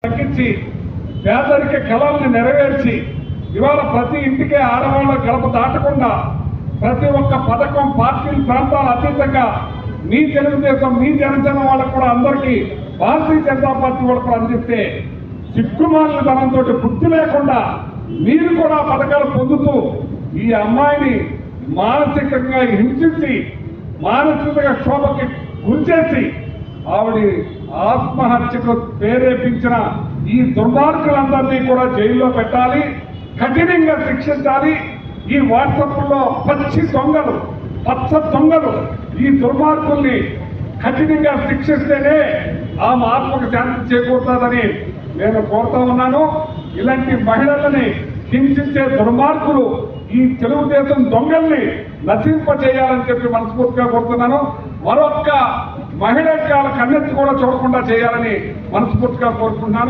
తగ్గించి పేదరిక కళల్ని నెరవేర్చి ఇవాళ ప్రతి ఇంటికి ఆడవాళ్ళ గడప దాటకుండా ప్రతి ఒక్క పథకం పార్టీలు ప్రాంతాల అతీతంగా మీ తెలుగుదేశం మీ జనసేన వాళ్ళకు కూడా అందరికీ భారతీయ జనతా పార్టీ వాళ్ళకు అందిస్తే సిక్కుమాలిన ధనంతో బుద్ధి లేకుండా మీరు కూడా పథకాలు పొందుతూ ఈ అమ్మాయిని మానసికంగా హింసించి మానసికంగా క్షోభకి గురిచేసి ఆవిడ ఆత్మహత్యకు ప్రేరేపించిన ఈ దుర్మార్గులందరినీ కూడా జైల్లో పెట్టాలి, కఠినంగా శిక్షించాలి. ఈ వాట్సాప్లో పచ్చి దొంగలు పచ్చ దొంగలు ఈ దుర్మార్గుల్ని కఠినంగా శిక్షిస్తేనే ఆమె ఆత్మకు శాంతి చేకూరుతుందని నేను కోరుతా ఉన్నాను. ఇలాంటి మహిళలని హింసించే దుర్మార్గులు ఈ తెలుగుదేశం దొంగల్ని నశింపజేయాలని చెప్పి మనస్ఫూర్తిగా కోరుతున్నాను. మరొక్క మహిళ కన్నెత్తి కూడా చూడకుండా చేయాలని మనస్ఫూర్తిగా కోరుకుంటున్నాను.